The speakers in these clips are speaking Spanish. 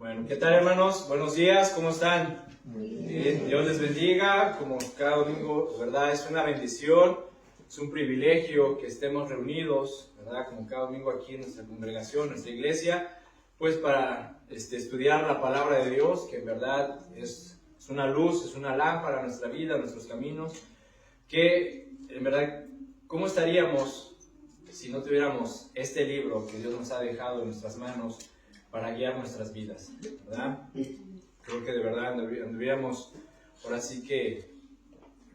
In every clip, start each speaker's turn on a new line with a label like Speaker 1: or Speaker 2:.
Speaker 1: Bueno, ¿qué tal, hermanos? Buenos días, ¿cómo están? Bien, Dios les bendiga, como cada domingo, ¿verdad? Es una bendición, es un privilegio que estemos reunidos, ¿verdad? Como cada domingo aquí en nuestra congregación, en nuestra iglesia, pues para estudiar la palabra de Dios, que en verdad es una luz, es una lámpara a nuestra vida, a nuestros caminos, que en verdad, ¿cómo estaríamos si no tuviéramos este libro que Dios nos ha dejado en nuestras manos para guiar nuestras vidas, ¿verdad? Creo que de verdad anduviéramos, ahora sí que,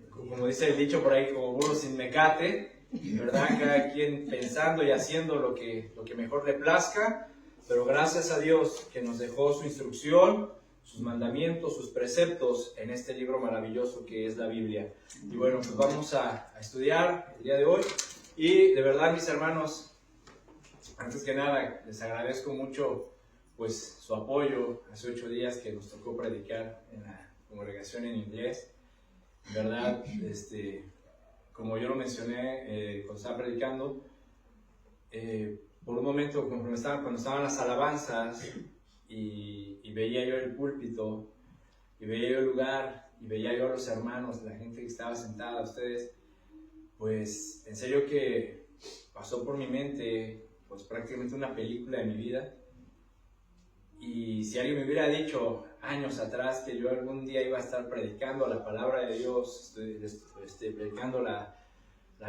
Speaker 1: como dice el dicho por ahí, como burros sin mecate, ¿verdad? Cada quien pensando y haciendo lo que mejor le plazca, pero gracias a Dios que nos dejó su instrucción, sus mandamientos, sus preceptos en este libro maravilloso que es la Biblia. Y bueno, pues vamos a estudiar el día de hoy. Y de verdad, mis hermanos, antes que nada, les agradezco mucho pues su apoyo. Hace 8 días que nos tocó predicar en la congregación en inglés. De verdad, como yo lo mencioné cuando estaba predicando, por un momento, cuando estaban las alabanzas y veía yo el púlpito, y veía yo el lugar, y veía yo a los hermanos, la gente que estaba sentada, ustedes, pues en serio que pasó por mi mente pues prácticamente una película de mi vida. Y si alguien me hubiera dicho años atrás que yo algún día iba a estar predicando la palabra de Dios, predicando la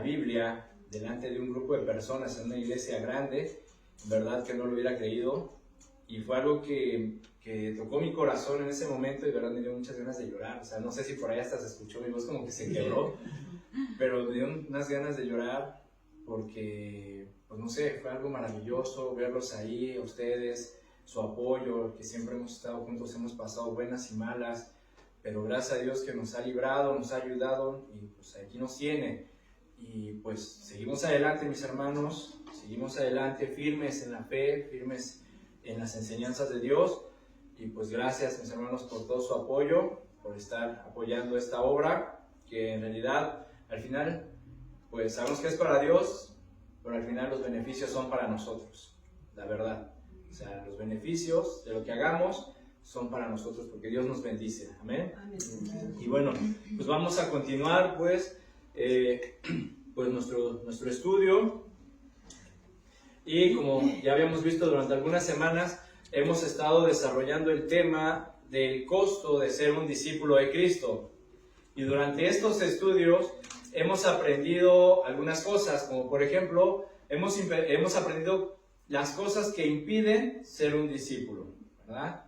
Speaker 1: Biblia delante de un grupo de personas en una iglesia grande, en verdad que no lo hubiera creído. Y fue algo que tocó mi corazón en ese momento y de verdad me dio muchas ganas de llorar. O sea, no sé si por ahí hasta se escuchó mi voz como que se quebró, pero me dio unas ganas de llorar porque, pues no sé, fue algo maravilloso verlos ahí, a ustedes, su apoyo, que siempre hemos estado juntos, hemos pasado buenas y malas, pero gracias a Dios que nos ha librado, nos ha ayudado y pues aquí nos tiene. Y pues seguimos adelante, mis hermanos, seguimos adelante firmes en la fe, firmes en las enseñanzas de Dios. Y pues gracias, mis hermanos, por todo su apoyo, por estar apoyando esta obra, que en realidad al final pues sabemos que es para Dios, pero al final los beneficios son para nosotros, la verdad. O sea, los beneficios de lo que hagamos son para nosotros porque Dios nos bendice. Amén. Amén. Y bueno, pues vamos a continuar pues nuestro estudio. Y como ya habíamos visto durante algunas semanas, hemos estado desarrollando el tema del costo de ser un discípulo de Cristo. Y durante estos estudios hemos aprendido algunas cosas, como por ejemplo, hemos aprendido las cosas que impiden ser un discípulo, ¿verdad?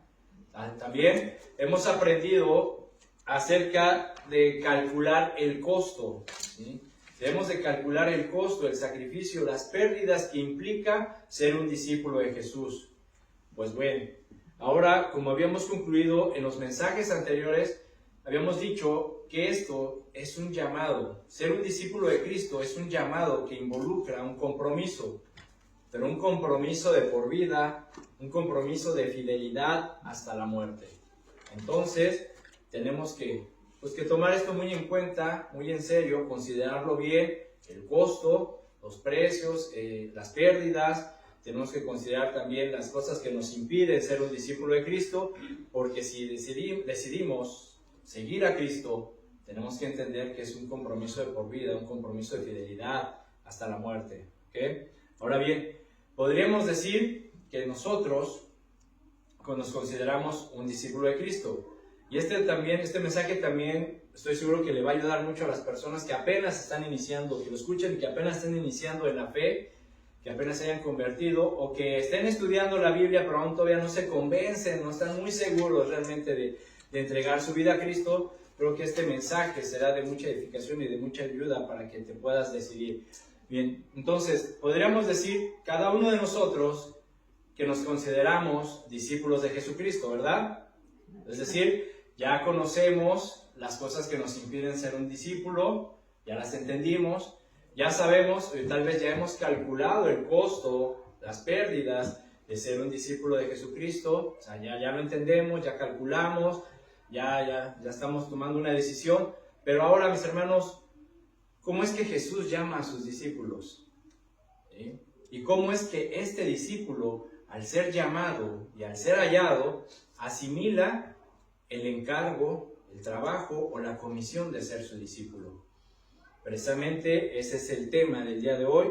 Speaker 1: También hemos aprendido acerca de calcular el costo, ¿sí? Debemos de calcular el costo, el sacrificio, las pérdidas que implica ser un discípulo de Jesús. Pues bueno, ahora, como habíamos concluido en los mensajes anteriores, habíamos dicho que esto es un llamado. Ser un discípulo de Cristo es un llamado que involucra un compromiso, pero un compromiso de por vida, un compromiso de fidelidad hasta la muerte. Entonces, tenemos que tomar esto muy en cuenta, muy en serio, considerarlo bien, el costo, los precios, las pérdidas. Tenemos que considerar también las cosas que nos impiden ser un discípulo de Cristo, porque si decidimos seguir a Cristo, tenemos que entender que es un compromiso de por vida, un compromiso de fidelidad hasta la muerte. ¿Okay? Ahora bien, podríamos decir que nosotros nos consideramos un discípulo de Cristo. Y este mensaje también estoy seguro que le va a ayudar mucho a las personas que apenas están iniciando, que lo escuchen y que apenas estén iniciando en la fe, que apenas se hayan convertido o que estén estudiando la Biblia pero aún todavía no se convencen, no están muy seguros realmente de entregar su vida a Cristo. Creo que este mensaje será de mucha edificación y de mucha ayuda para que te puedas decidir. Bien, entonces podríamos decir cada uno de nosotros que nos consideramos discípulos de Jesucristo, ¿verdad? Es decir, ya conocemos las cosas que nos impiden ser un discípulo, ya las entendimos, ya sabemos, tal vez ya hemos calculado el costo, las pérdidas de ser un discípulo de Jesucristo. O sea, ya lo entendemos, ya calculamos, ya estamos tomando una decisión. Pero ahora, mis hermanos, ¿cómo es que Jesús llama a sus discípulos? ¿Sí? ¿Y cómo es que este discípulo al ser llamado y al ser hallado, asimila el encargo, el trabajo o la comisión de ser su discípulo. Precisamente ese es el tema del día de hoy.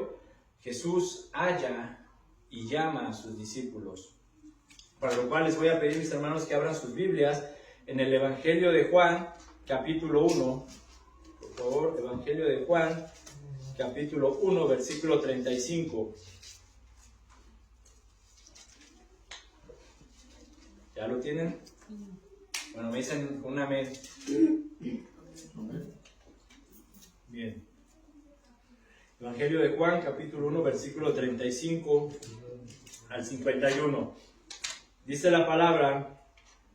Speaker 1: Jesús halla y llama a sus discípulos. Para lo cual les voy a pedir, mis hermanos, que abran sus Biblias en el Evangelio de Juan, capítulo 1. Por favor, Evangelio de Juan, capítulo 1, versículo 35. ¿Ya lo tienen? Bueno, me dicen un amén. Bien. Evangelio de Juan, capítulo 1, versículo 35 al 51. Dice la palabra,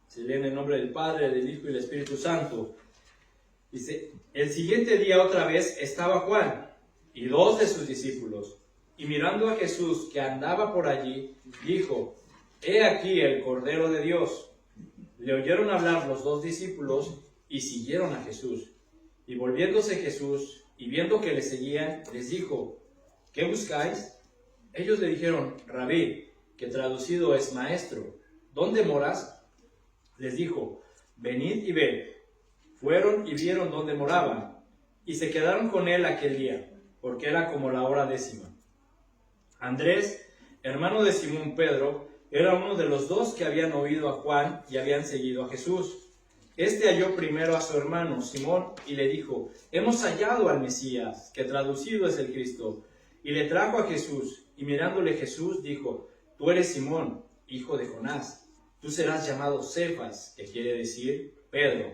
Speaker 1: se lee en el nombre del Padre, del Hijo y del Espíritu Santo. Dice, el siguiente día otra vez estaba Juan y 2 de sus discípulos, y mirando a Jesús que andaba por allí, dijo, he aquí el Cordero de Dios. Le oyeron hablar los 2 discípulos y siguieron a Jesús. Y volviéndose Jesús y viendo que le seguían, les dijo, ¿qué buscáis? Ellos le dijeron, Rabí, que traducido es maestro, ¿dónde moras? Les dijo, venid y ved. Fueron y vieron dónde moraban, y se quedaron con él aquel día, porque era como la hora 10. Andrés, hermano de Simón Pedro, era uno de los 2 que habían oído a Juan y habían seguido a Jesús. Este halló primero a su hermano Simón y le dijo, hemos hallado al Mesías, que traducido es el Cristo. Y le trajo a Jesús, y mirándole Jesús dijo, tú eres Simón, hijo de Jonás, tú serás llamado Cefas, que quiere decir Pedro.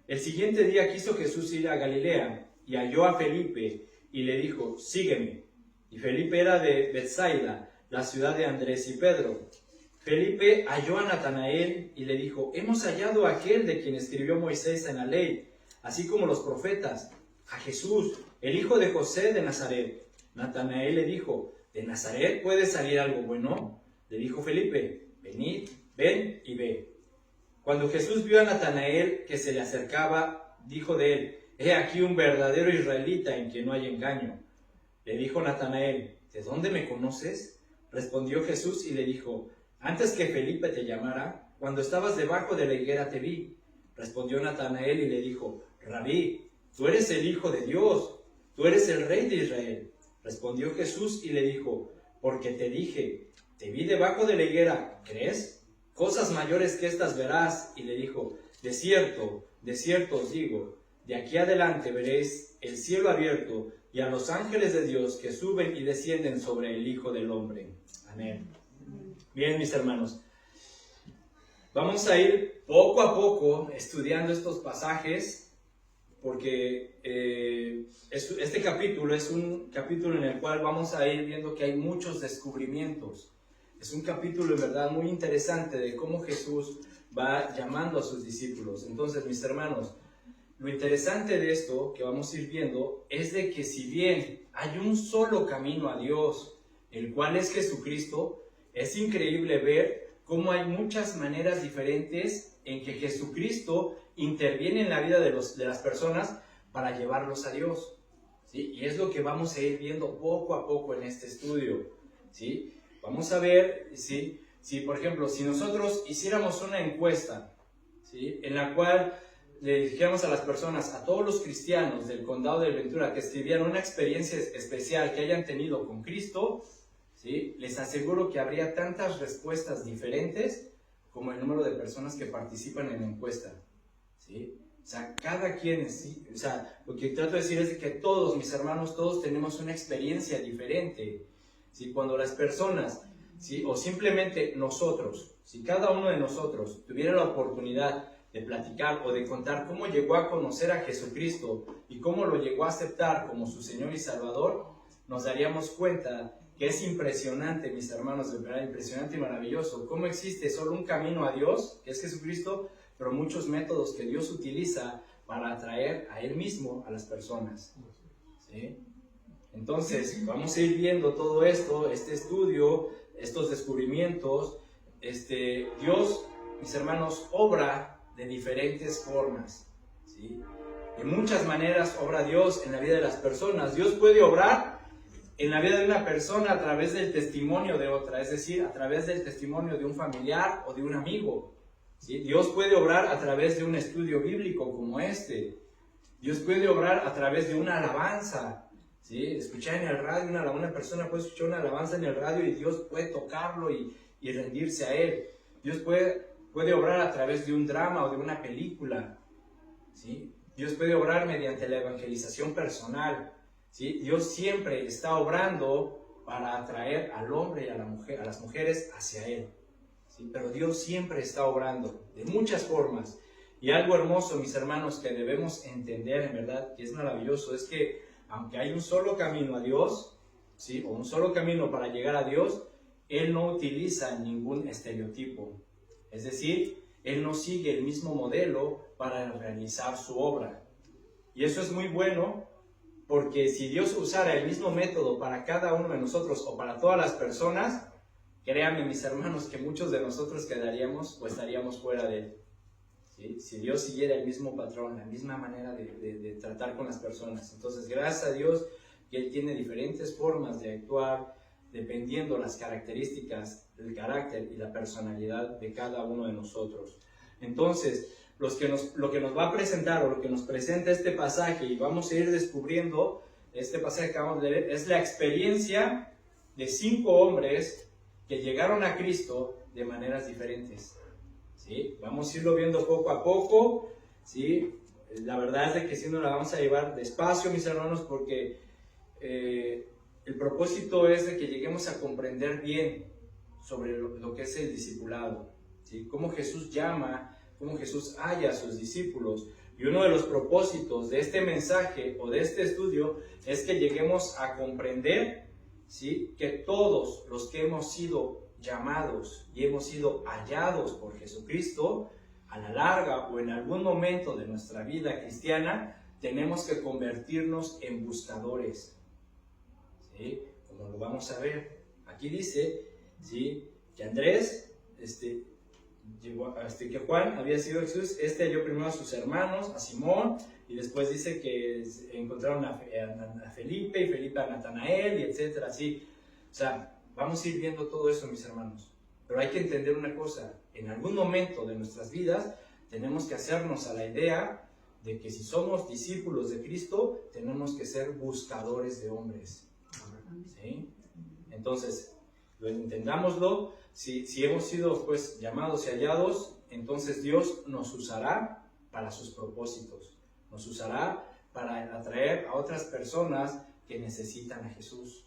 Speaker 1: El siguiente día quiso Jesús ir a Galilea, y halló a Felipe, y le dijo, sígueme. Y Felipe era de Betsaida, la ciudad de Andrés y Pedro. Felipe halló a Natanael, y le dijo, hemos hallado a aquel de quien escribió Moisés en la ley, así como los profetas, a Jesús, el hijo de José de Nazaret. Natanael le dijo, ¿de Nazaret puede salir algo bueno? Le dijo Felipe, venid, ven y ve. Cuando Jesús vio a Natanael que se le acercaba, dijo de él, he aquí un verdadero israelita en quien no hay engaño. Le dijo Natanael, ¿de dónde me conoces? Respondió Jesús y le dijo, antes que Felipe te llamara, cuando estabas debajo de la higuera te vi. Respondió Natanael y le dijo, Rabí, tú eres el Hijo de Dios, tú eres el Rey de Israel. Respondió Jesús y le dijo, porque te dije, te vi debajo de la higuera, ¿crees? Cosas mayores que estas verás. Y le dijo, de cierto os digo, de aquí adelante veréis el cielo abierto y a los ángeles de Dios que suben y descienden sobre el Hijo del Hombre. Amén. Bien, mis hermanos, vamos a ir poco a poco estudiando estos pasajes, porque este capítulo es un capítulo en el cual vamos a ir viendo que hay muchos descubrimientos. Es un capítulo en verdad muy interesante de cómo Jesús va llamando a sus discípulos. Entonces, mis hermanos, lo interesante de esto que vamos a ir viendo es de que si bien hay un solo camino a Dios, el cual es Jesucristo, es increíble ver cómo hay muchas maneras diferentes en que Jesucristo interviene en la vida de las personas para llevarlos a Dios, ¿sí? Y es lo que vamos a ir viendo poco a poco en este estudio, ¿sí? Vamos a ver, ¿sí? Si por ejemplo, si nosotros hiciéramos una encuesta, ¿sí? En la cual le dijéramos a las personas, a todos los cristianos del condado de Ventura que escribieran una experiencia especial que hayan tenido con Cristo, ¿sí? Les aseguro que habría tantas respuestas diferentes como el número de personas que participan en la encuesta, ¿sí? O sea, cada quien, ¿sí? O sea, lo que trato de decir es que todos, mis hermanos, todos tenemos una experiencia diferente, ¿sí? Cuando las personas, ¿sí? O simplemente nosotros, si cada uno de nosotros tuviera la oportunidad de platicar o de contar cómo llegó a conocer a Jesucristo y cómo lo llegó a aceptar como su Señor y Salvador, nos daríamos cuenta que es impresionante, mis hermanos, de verdad, impresionante y maravilloso, cómo existe solo un camino a Dios, que es Jesucristo, pero muchos métodos que Dios utiliza para atraer a Él mismo a las personas, ¿sí? Entonces, vamos a ir viendo todo esto, este estudio, estos descubrimientos. Dios, mis hermanos, obra de diferentes formas, ¿sí? De muchas maneras obra Dios en la vida de las personas. Dios puede obrar en la vida de una persona a través del testimonio de otra, es decir, a través del testimonio de un familiar o de un amigo. ¿Sí? Dios puede obrar a través de un estudio bíblico como este. Dios puede obrar a través de una alabanza. ¿Sí? Escuchar en el radio, una persona puede escuchar una alabanza en el radio y Dios puede tocarlo y rendirse a Él. Dios puede obrar a través de un drama o de una película. ¿Sí? Dios puede obrar mediante la evangelización personal. ¿Sí? Dios siempre está obrando para atraer al hombre y a las mujeres hacia Él. ¿Sí? Pero Dios siempre está obrando de muchas formas. Y algo hermoso, mis hermanos, que debemos entender, en verdad, que es maravilloso, es que aunque hay un solo camino a Dios, ¿sí? O un solo camino para llegar a Dios, Él no utiliza ningún estereotipo. Es decir, Él no sigue el mismo modelo para realizar su obra. Y eso es muy bueno, porque si Dios usara el mismo método para cada uno de nosotros o para todas las personas, créanme, mis hermanos, que muchos de nosotros quedaríamos o estaríamos fuera de Él. ¿Sí? Si Dios siguiera el mismo patrón, la misma manera de tratar con las personas. Entonces, gracias a Dios que Él tiene diferentes formas de actuar dependiendo las características, el carácter y la personalidad de cada uno de nosotros. Entonces, lo que nos va a presentar o lo que nos presenta este pasaje, y vamos a ir descubriendo este pasaje que acabamos de leer, es la experiencia de 5 hombres que llegaron a Cristo de maneras diferentes. ¿Sí? Vamos a irlo viendo poco a poco. ¿Sí? La verdad es de que si no la vamos a llevar despacio, mis hermanos, porque el propósito es de que lleguemos a comprender bien sobre lo que es el discipulado. ¿Sí? Cómo Jesús llama, cómo Jesús halla a sus discípulos. Y uno de los propósitos de este mensaje o de este estudio es que lleguemos a comprender, ¿sí?, que todos los que hemos sido llamados y hemos sido hallados por Jesucristo, a la larga o en algún momento de nuestra vida cristiana, tenemos que convertirnos en buscadores. ¿Sí? Como lo vamos a ver. Aquí dice, ¿sí?, que Andrés, que Juan había sido Jesús, halló primero a sus hermanos, a Simón, y después dice que encontraron a Felipe, y Felipe a Natanael, y etcétera, así. O sea, vamos a ir viendo todo eso, mis hermanos. Pero hay que entender una cosa, en algún momento de nuestras vidas tenemos que hacernos a la idea de que si somos discípulos de Cristo, tenemos que ser buscadores de hombres. ¿Sí? Entonces, entendámoslo. Si hemos sido pues llamados y hallados, entonces Dios nos usará para sus propósitos. Nos usará para atraer a otras personas que necesitan a Jesús.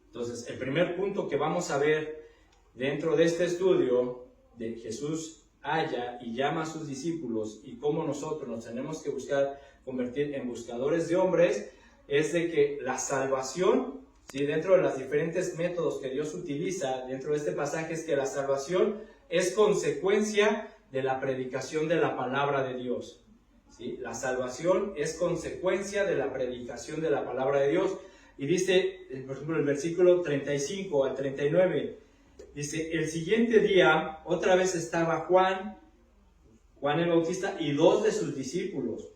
Speaker 1: Entonces, el primer punto que vamos a ver dentro de este estudio de Jesús halla y llama a sus discípulos y cómo nosotros nos tenemos que convertir en buscadores de hombres, es de que la salvación, ¿sí?, dentro de los diferentes métodos que Dios utiliza dentro de este pasaje, es que la salvación es consecuencia de la predicación de la palabra de Dios. ¿Sí? La salvación es consecuencia de la predicación de la palabra de Dios. Y dice, por ejemplo, el versículo 35 al 39, dice, el siguiente día otra vez estaba Juan el Bautista y 2 de sus discípulos.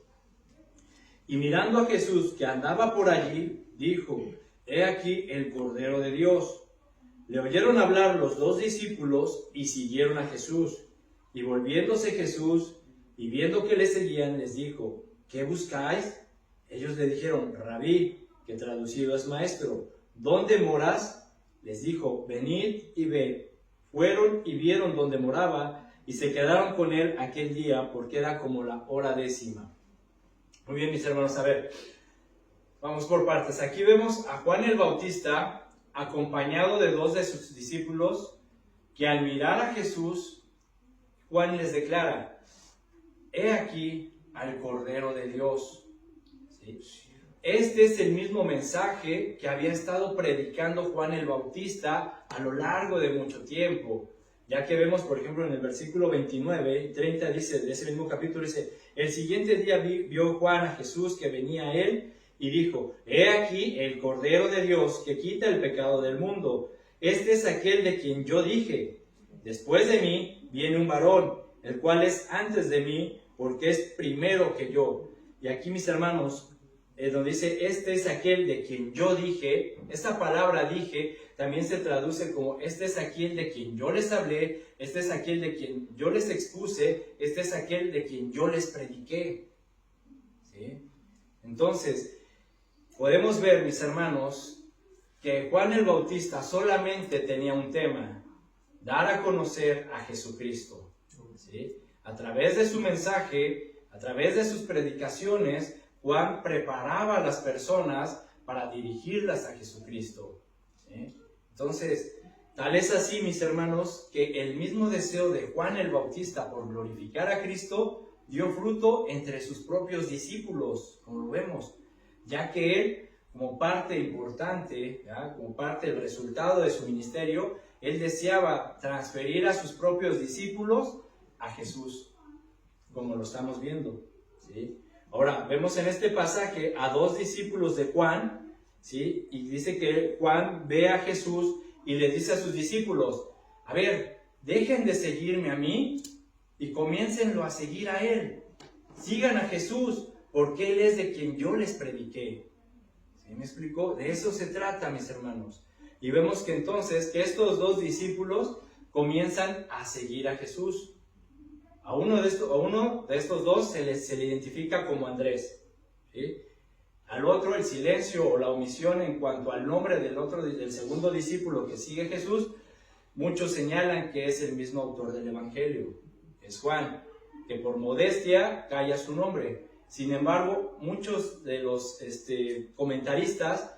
Speaker 1: Y mirando a Jesús que andaba por allí, dijo, he aquí el Cordero de Dios. Le oyeron hablar los 2 discípulos y siguieron a Jesús. Y volviéndose Jesús y viendo que le seguían, les dijo, ¿qué buscáis? Ellos le dijeron, Rabí, que traducido es maestro, ¿dónde moras? Les dijo, venid y ved. Fueron y vieron dónde moraba y se quedaron con él aquel día porque era como la hora 10:00. Muy bien, mis hermanos, a ver, vamos por partes. Aquí vemos a Juan el Bautista acompañado de 2 de sus discípulos que al mirar a Jesús, Juan les declara, he aquí al Cordero de Dios. ¿Sí? Este es el mismo mensaje que había estado predicando Juan el Bautista a lo largo de mucho tiempo. Ya que vemos, por ejemplo, en el versículo 29 y 30, dice, de ese mismo capítulo, dice, el siguiente día vio Juan a Jesús que venía a él y dijo, he aquí el Cordero de Dios que quita el pecado del mundo. Este es aquel de quien yo dije, después de mí viene un varón, el cual es antes de mí, porque es primero que yo. Y aquí, mis hermanos, donde dice, este es aquel de quien yo dije, esta palabra dije, también se traduce como, este es aquel de quien yo les hablé, este es aquel de quien yo les expuse, este es aquel de quien yo les prediqué. ¿Sí? Entonces, podemos ver, mis hermanos, que Juan el Bautista solamente tenía un tema, dar a conocer a Jesucristo. ¿Sí? A través de su mensaje, a través de sus predicaciones, Juan preparaba a las personas para dirigirlas a Jesucristo. ¿Sí? Entonces, tal es así, mis hermanos, que el mismo deseo de Juan el Bautista por glorificar a Cristo dio fruto entre sus propios discípulos, como lo vemos, ya que él, como parte importante, ¿ya? Como parte del resultado de su ministerio, él deseaba transferir a sus propios discípulos a Jesús, como lo estamos viendo. ¿Sí? Ahora, vemos en este pasaje a dos discípulos de Juan, ¿sí? Y dice que Juan ve a Jesús y le dice a sus discípulos, a ver, dejen de seguirme a mí y comiéncenlo a seguir a él. Sigan a Jesús, porque él es de quien yo les prediqué. ¿Sí me explicó? De eso se trata, mis hermanos. Y vemos que entonces que estos dos discípulos comienzan a seguir a Jesús. A uno de estos dos se le identifica como Andrés. ¿Sí? Al otro el silencio o la omisión en cuanto al nombre del segundo discípulo que sigue Jesús, muchos señalan que es el mismo autor del Evangelio, es Juan, que por modestia calla su nombre. Sin embargo, muchos de los comentaristas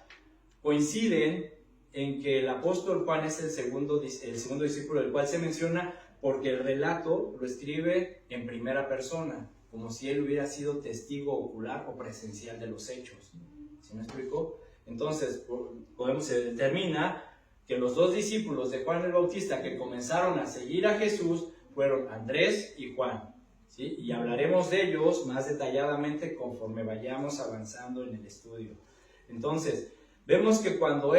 Speaker 1: coinciden en que el apóstol Juan es el segundo discípulo del cual se menciona, porque el relato lo escribe en primera persona, como si él hubiera sido testigo ocular o presencial de los hechos. ¿Sí me explico? Entonces, se determina que los dos discípulos de Juan el Bautista que comenzaron a seguir a Jesús fueron Andrés y Juan. ¿Sí? Y hablaremos de ellos más detalladamente conforme vayamos avanzando en el estudio. Entonces, vemos que cuando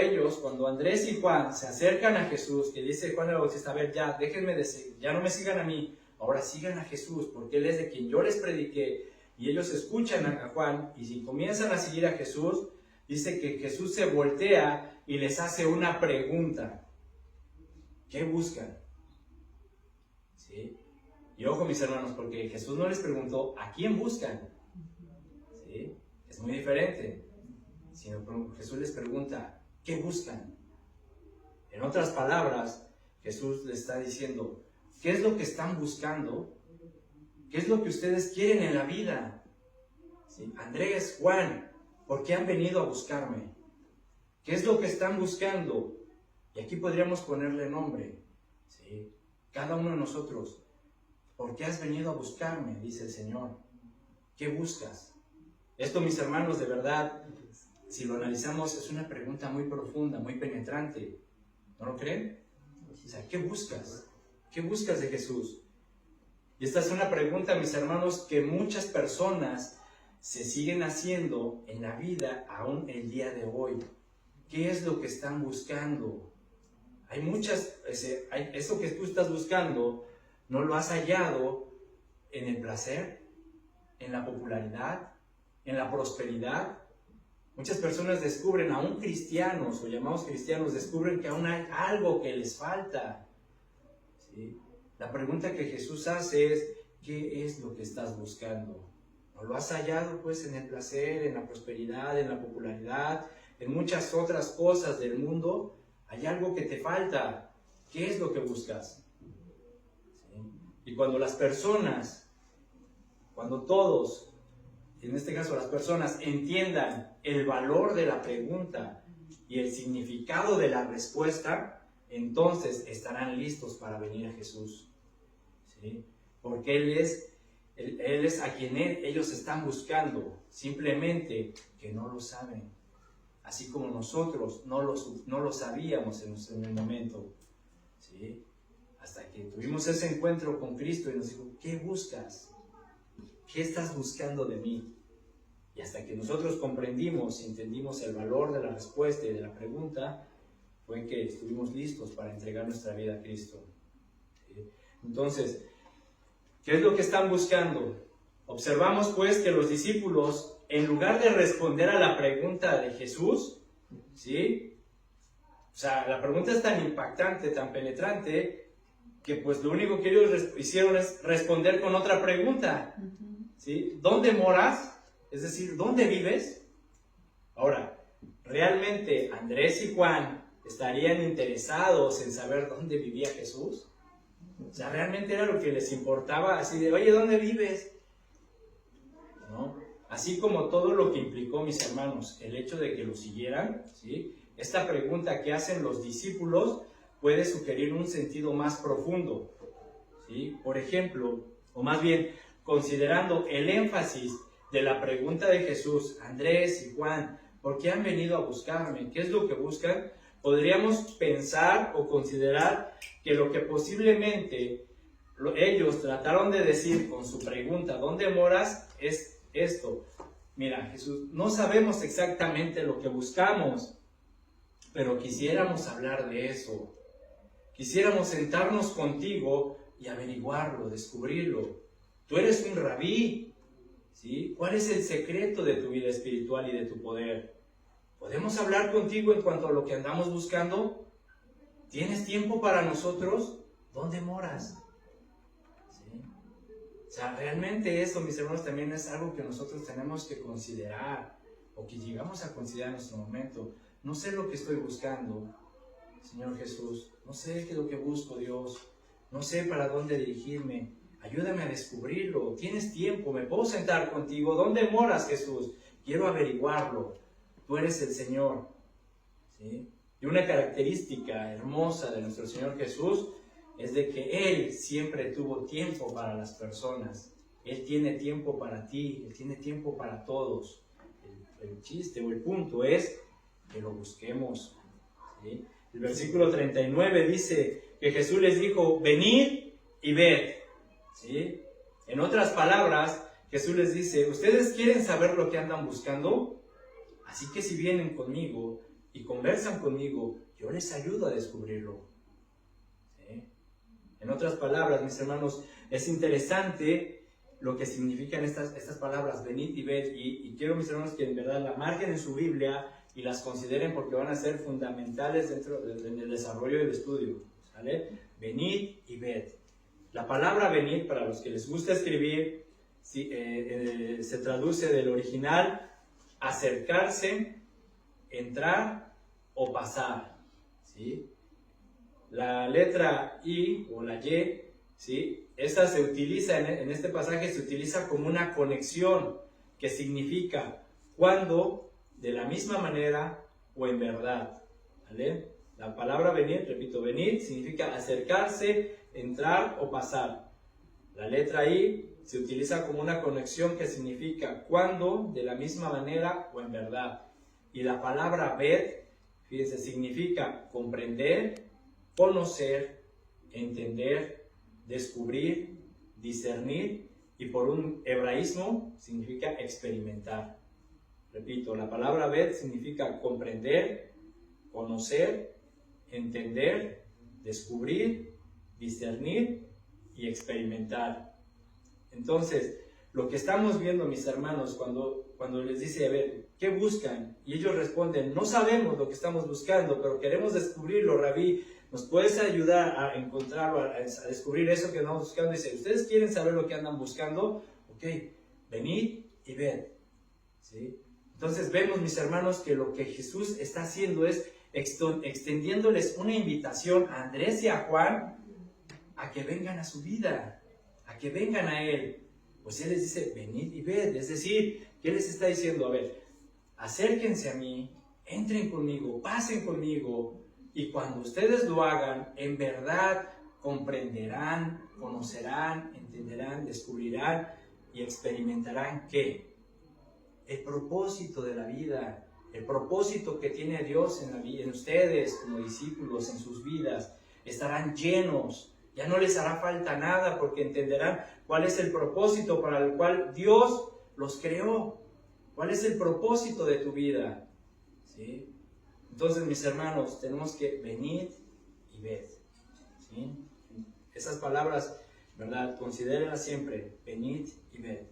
Speaker 1: Andrés y Juan se acercan a Jesús, que dice Juan el Bautista, a ver, ya, déjenme de seguir, ya no me sigan a mí, ahora sigan a Jesús, porque él es de quien yo les prediqué, y ellos escuchan a Juan, y si comienzan a seguir a Jesús, dice que Jesús se voltea y les hace una pregunta. ¿Qué buscan? ¿Sí? Y ojo, mis hermanos, porque Jesús no les preguntó, ¿a quién buscan? ¿Sí? Es muy diferente. Sino Jesús les pregunta, ¿qué buscan? En otras palabras, Jesús les está diciendo, ¿qué es lo que están buscando? ¿Qué es lo que ustedes quieren en la vida? ¿Sí? Andrés, Juan, ¿por qué han venido a buscarme? ¿Qué es lo que están buscando? Y aquí podríamos ponerle nombre. ¿Sí? Cada uno de nosotros, ¿por qué has venido a buscarme? Dice el Señor. ¿Qué buscas? Esto, mis hermanos, de verdad, si lo analizamos, es una pregunta muy profunda, muy penetrante. ¿No lo creen? O sea, ¿qué buscas? ¿Qué buscas de Jesús? Y esta es una pregunta, mis hermanos, que muchas personas se siguen haciendo en la vida aún el día de hoy. ¿Qué es lo que están buscando? Hay eso que tú estás buscando, ¿no lo has hallado en el placer, en la popularidad, en la prosperidad? Muchas personas descubren, aún cristianos o llamados cristianos, descubren que aún hay algo que les falta. ¿Sí? La pregunta que Jesús hace es, ¿qué es lo que estás buscando? ¿No lo has hallado pues en el placer, en la prosperidad, en la popularidad, en muchas otras cosas del mundo? Hay algo que te falta. ¿Qué es lo que buscas? ¿Sí? Y cuando todos, en este caso las personas, entiendan el valor de la pregunta y el significado de la respuesta, entonces estarán listos para venir a Jesús. ¿Sí? Porque Él es a quien ellos están buscando, simplemente que no lo saben. Así como nosotros no lo sabíamos en el momento. ¿Sí? Hasta que tuvimos ese encuentro con Cristo y nos dijo, ¿qué buscas? ¿Qué estás buscando de mí? Y hasta que nosotros comprendimos y entendimos el valor de la respuesta y de la pregunta, fue que estuvimos listos para entregar nuestra vida a Cristo. ¿Sí? Entonces, ¿qué es lo que están buscando? Observamos pues que los discípulos, en lugar de responder a la pregunta de Jesús, ¿sí? O sea, la pregunta es tan impactante, tan penetrante, que pues lo único que ellos hicieron es responder con otra pregunta, ¿sí? ¿Dónde moras? Es decir, ¿dónde vives? Ahora, ¿realmente Andrés y Juan estarían interesados en saber dónde vivía Jesús? O sea, ¿realmente era lo que les importaba? Así de, oye, ¿dónde vives? ¿No? Así como todo lo que implicó, mis hermanos, el hecho de que lo siguieran, ¿sí? Esta pregunta que hacen los discípulos puede sugerir un sentido más profundo, ¿sí? Por ejemplo, o más bien, considerando el énfasis de la pregunta de Jesús, Andrés y Juan, ¿por qué han venido a buscarme? ¿Qué es lo que buscan? Podríamos pensar o considerar que lo que posiblemente ellos trataron de decir con su pregunta, ¿dónde moras?, es esto. Mira, Jesús, no sabemos exactamente lo que buscamos, pero quisiéramos hablar de eso. Quisiéramos sentarnos contigo y averiguarlo, descubrirlo. Tú eres un rabí, ¿sí? ¿Cuál es el secreto de tu vida espiritual y de tu poder? ¿Podemos hablar contigo en cuanto a lo que andamos buscando? ¿Tienes tiempo para nosotros? ¿Dónde moras? ¿Sí? O sea, realmente eso, mis hermanos, también es algo que nosotros tenemos que considerar, o que llegamos a considerar en nuestro momento. No sé lo que estoy buscando, Señor Jesús. No sé qué es lo que busco, Dios. No sé para dónde dirigirme. Ayúdame a descubrirlo. ¿Tienes tiempo? ¿Me puedo sentar contigo? ¿Dónde moras, Jesús? Quiero averiguarlo. Tú eres el Señor, ¿sí? Y una característica hermosa de nuestro Señor Jesús es de que Él siempre tuvo tiempo para las personas. Él tiene tiempo para ti, Él tiene tiempo para todos. El chiste o el punto es que lo busquemos, ¿sí? El versículo 39 dice que Jesús les dijo, venid y ved, ¿sí? En otras palabras, Jesús les dice, ¿ustedes quieren saber lo que andan buscando? Así que si vienen conmigo y conversan conmigo, yo les ayudo a descubrirlo, ¿sí? En otras palabras, mis hermanos, es interesante lo que significan estas palabras, venid y ved, y quiero, mis hermanos, que en verdad la marquen en su Biblia y las consideren porque van a ser fundamentales dentro del desarrollo del estudio, ¿sale? Venid y ved. La palabra venid, para los que les gusta escribir, ¿sí? Se traduce del original acercarse, entrar o pasar, ¿sí? La letra I o la Y, ¿sí? Esta se utiliza, en este pasaje se utiliza como una conexión que significa cuando, de la misma manera o en verdad, ¿vale? La palabra venir, repito, venir significa acercarse, entrar o pasar. La letra I se utiliza como una conexión que significa cuando, de la misma manera o en verdad. Y la palabra ved, fíjense, significa comprender, conocer, entender, descubrir, discernir, y por un hebraísmo significa experimentar. Repito, la palabra ved significa comprender, conocer, entender, descubrir, discernir y experimentar. Entonces, lo que estamos viendo, mis hermanos, cuando les dice, a ver, ¿qué buscan? Y ellos responden, no sabemos lo que estamos buscando, pero queremos descubrirlo, Rabí. ¿Nos puedes ayudar a encontrarlo, a descubrir eso que andamos buscando? Dice, ¿ustedes quieren saber lo que andan buscando? Ok, venid y ved, ¿sí? Entonces vemos, mis hermanos, que lo que Jesús está haciendo es extendiéndoles una invitación a Andrés y a Juan a que vengan a su vida, a que vengan a Él. Pues Él les dice, venid y ved. Es decir, ¿qué les está diciendo? A ver, acérquense a mí, entren conmigo, pasen conmigo, y cuando ustedes lo hagan, en verdad comprenderán, conocerán, entenderán, descubrirán y experimentarán ¿qué? El propósito de la vida, el propósito que tiene Dios en ustedes como discípulos, en sus vidas. Estarán llenos, ya no les hará falta nada porque entenderán cuál es el propósito para el cual Dios los creó. ¿Cuál es el propósito de tu vida? ¿Sí? Entonces, mis hermanos, tenemos que venir y ver, ¿sí? Esas palabras, ¿verdad? Considérenlas siempre, venid y ved.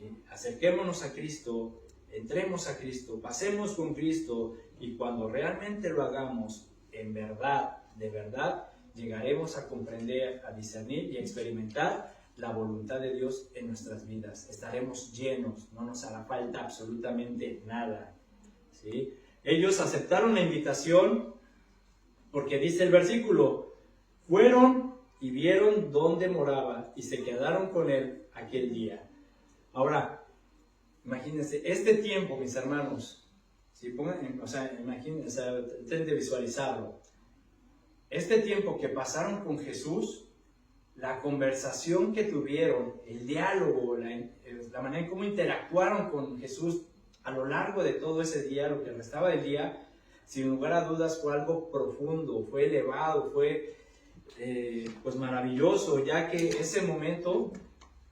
Speaker 1: ¿sí? Acerquémonos a Cristo, entremos a Cristo, pasemos con Cristo, y cuando realmente lo hagamos, en verdad, de verdad, llegaremos a comprender, a discernir y a experimentar la voluntad de Dios en nuestras vidas. Estaremos llenos, no nos hará falta absolutamente nada, ¿sí? Ellos aceptaron la invitación porque dice el versículo, fueron y vieron dónde moraba y se quedaron con él aquel día. Ahora, imagínense, este tiempo, mis hermanos, ¿sí? Imagínense, traten de visualizarlo. Este tiempo que pasaron con Jesús, la conversación que tuvieron, el diálogo, la manera en cómo interactuaron con Jesús a lo largo de todo ese día, lo que restaba del día, sin lugar a dudas fue algo profundo, fue elevado, fue pues maravilloso, ya que ese momento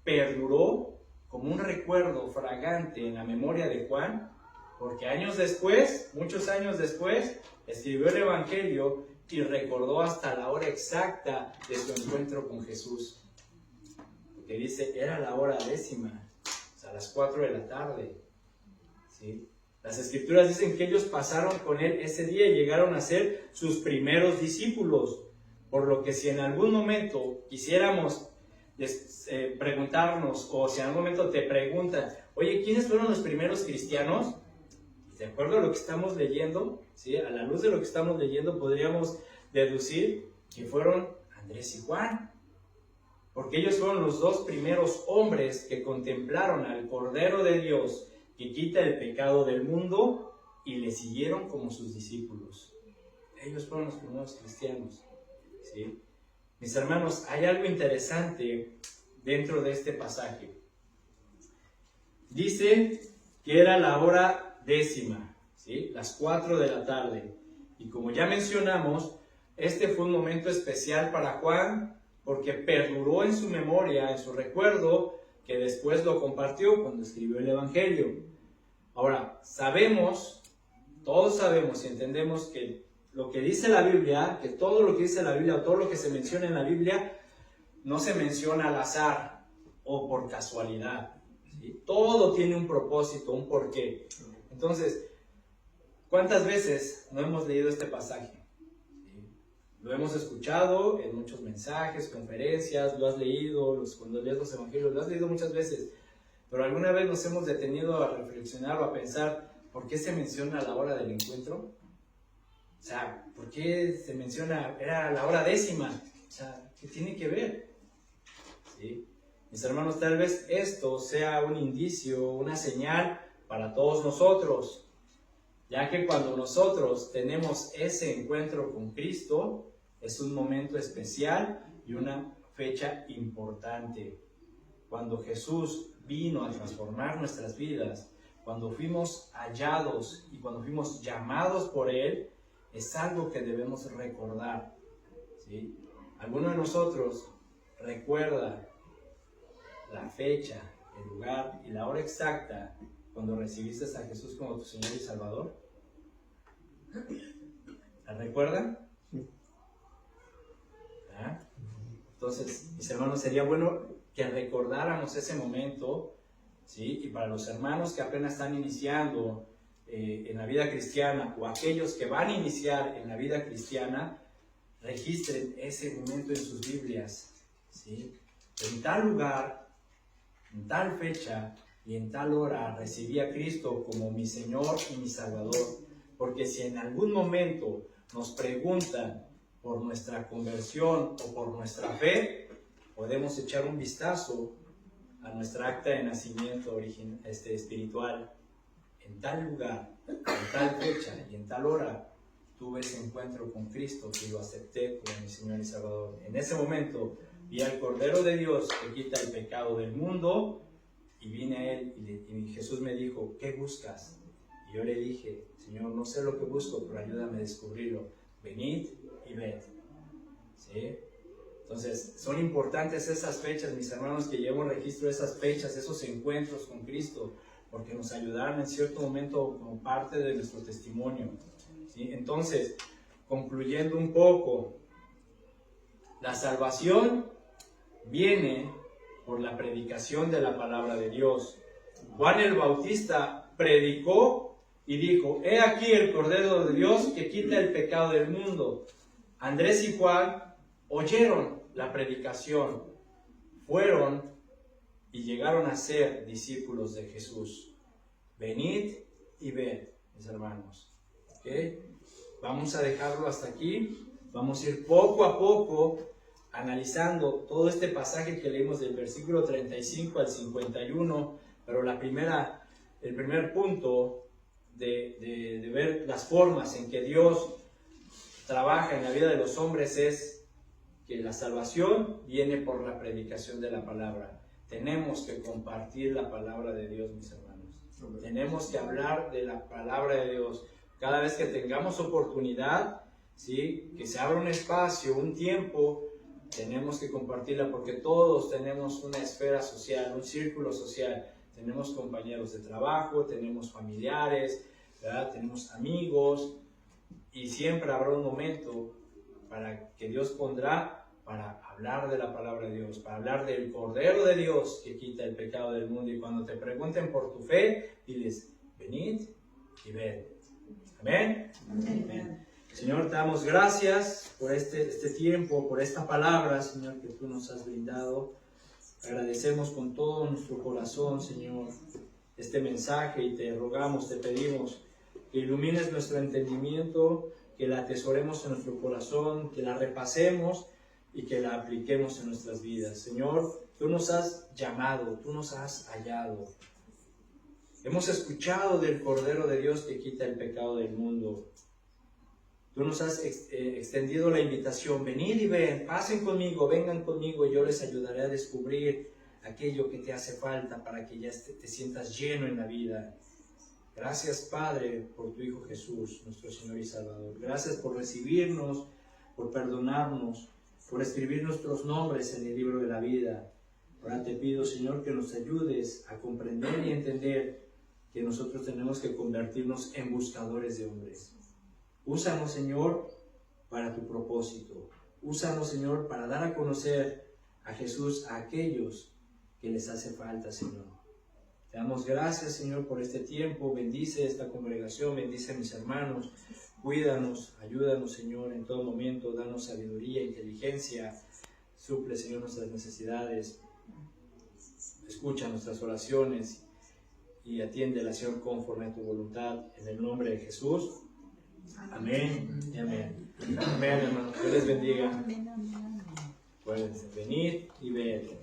Speaker 1: perduró como un recuerdo fragante en la memoria de Juan, porque años después, muchos años después, escribió el Evangelio y recordó hasta la hora exacta de su encuentro con Jesús. Porque dice, era la hora 10:00, o sea, a las 4 de la tarde. ¿Sí? Las Escrituras dicen que ellos pasaron con él ese día y llegaron a ser sus primeros discípulos. Por lo que si en algún momento quisiéramos preguntarnos, o si en algún momento te preguntan, oye, ¿quiénes fueron los primeros cristianos? De acuerdo a lo que estamos leyendo, ¿sí? A la luz de lo que estamos leyendo, podríamos deducir que fueron Andrés y Juan. Porque ellos fueron los dos primeros hombres que contemplaron al Cordero de Dios que quita el pecado del mundo y le siguieron como sus discípulos. Ellos fueron los primeros cristianos, ¿sí? Mis hermanos, hay algo interesante dentro de este pasaje. Dice que era la hora 10:00, ¿sí? Las 4 de la tarde. Y como ya mencionamos, este fue un momento especial para Juan porque perduró en su memoria, en su recuerdo, que después lo compartió cuando escribió el Evangelio. Ahora, sabemos, todos sabemos y entendemos que lo que dice la Biblia, que todo lo que dice la Biblia o todo lo que se menciona en la Biblia, no se menciona al azar o por casualidad, ¿sí? Todo tiene un propósito, un porqué. Entonces, ¿cuántas veces no hemos leído este pasaje? ¿Sí? Lo hemos escuchado en muchos mensajes, conferencias, lo has leído, cuando lees los evangelios, lo has leído muchas veces. Pero ¿alguna vez nos hemos detenido a reflexionar o a pensar por qué se menciona la hora del encuentro? O sea, ¿por qué se menciona, era la hora 10:00? O sea, ¿qué tiene que ver? ¿Sí? Mis hermanos, tal vez esto sea un indicio, una señal para todos nosotros, ya que cuando nosotros tenemos ese encuentro con Cristo, es un momento especial y una fecha importante. Cuando Jesús vino a transformar nuestras vidas, cuando fuimos hallados y cuando fuimos llamados por Él, es algo que debemos recordar, ¿sí? ¿Alguno de nosotros recuerda la fecha, el lugar y la hora exacta cuando recibiste a Jesús como tu Señor y Salvador? ¿La recuerdan? ¿Ah? Entonces, mis hermanos, sería bueno que recordáramos ese momento, ¿sí? Y para los hermanos que apenas están iniciando en la vida cristiana, o aquellos que van a iniciar en la vida cristiana, registren ese momento en sus Biblias, ¿sí? En tal lugar, en tal fecha y en tal hora recibí a Cristo como mi Señor y mi Salvador. Porque si en algún momento nos preguntan por nuestra conversión o por nuestra fe, podemos echar un vistazo a nuestra acta de nacimiento espiritual. En tal lugar, en tal fecha y en tal hora, tuve ese encuentro con Cristo que lo acepté como mi Señor y Salvador. En ese momento vi al Cordero de Dios que quita el pecado del mundo y vine a Él y Jesús me dijo, ¿qué buscas? Y yo le dije, Señor, no sé lo que busco, pero ayúdame a descubrirlo. Venid y ved. ¿Sí? Entonces, son importantes esas fechas, mis hermanos, que llevo registro de esas fechas, esos encuentros con Cristo, porque nos ayudaron en cierto momento como parte de nuestro testimonio, ¿sí? Entonces, concluyendo un poco, la salvación viene por la predicación de la palabra de Dios. Juan el Bautista predicó y dijo: he aquí el Cordero de Dios que quita el pecado del mundo. Andrés y Juan oyeron la predicación, fueron y llegaron a ser discípulos de Jesús. Venid y ved, mis hermanos. ¿Okay? Vamos a dejarlo hasta aquí. Vamos a ir poco a poco analizando todo este pasaje que leímos del versículo 35 al 51, pero el primer punto de ver las formas en que Dios trabaja en la vida de los hombres es que la salvación viene por la predicación de la palabra. Tenemos que compartir la palabra de Dios, mis hermanos. Tenemos que hablar de la palabra de Dios. Cada vez que tengamos oportunidad, ¿sí?, que se abra un espacio, un tiempo, tenemos que compartirla, porque todos tenemos una esfera social, un círculo social. Tenemos compañeros de trabajo, tenemos familiares, ¿verdad?, tenemos amigos, y siempre habrá un momento para que Dios pondrá para hablar de la palabra de Dios, para hablar del Cordero de Dios que quita el pecado del mundo. Y cuando te pregunten por tu fe, diles: venid y ved. Amén. Amén. Señor, te damos gracias por este tiempo, por esta palabra, Señor, que tú nos has brindado. Agradecemos con todo nuestro corazón, Señor, este mensaje, y te rogamos, te pedimos que ilumines nuestro entendimiento, que la atesoremos en nuestro corazón, que la repasemos y que la apliquemos en nuestras vidas. Señor, tú nos has llamado, tú nos has hallado. Hemos escuchado del Cordero de Dios que quita el pecado del mundo. Tú nos has extendido la invitación: venid y ven, pasen conmigo, vengan conmigo, y yo les ayudaré a descubrir aquello que te hace falta para que ya te sientas lleno en la vida. Gracias, Padre, por tu Hijo Jesús, nuestro Señor y Salvador. Gracias por recibirnos, por perdonarnos, por escribir nuestros nombres en el libro de la vida. Ahora te pido, Señor, que nos ayudes a comprender y entender que nosotros tenemos que convertirnos en buscadores de hombres. Úsanos, Señor, para tu propósito. Úsanos, Señor, para dar a conocer a Jesús a aquellos que les hace falta, Señor. Te damos gracias, Señor, por este tiempo. Bendice esta congregación, bendice a mis hermanos. Cuídanos, ayúdanos, Señor, en todo momento. Danos sabiduría, inteligencia. Suple, Señor, nuestras necesidades. Escucha nuestras oraciones y atiende, Señor, conforme a tu voluntad. En el nombre de Jesús. Amén y amén. Amén, hermanos. Dios les bendiga. Pueden venir y ver.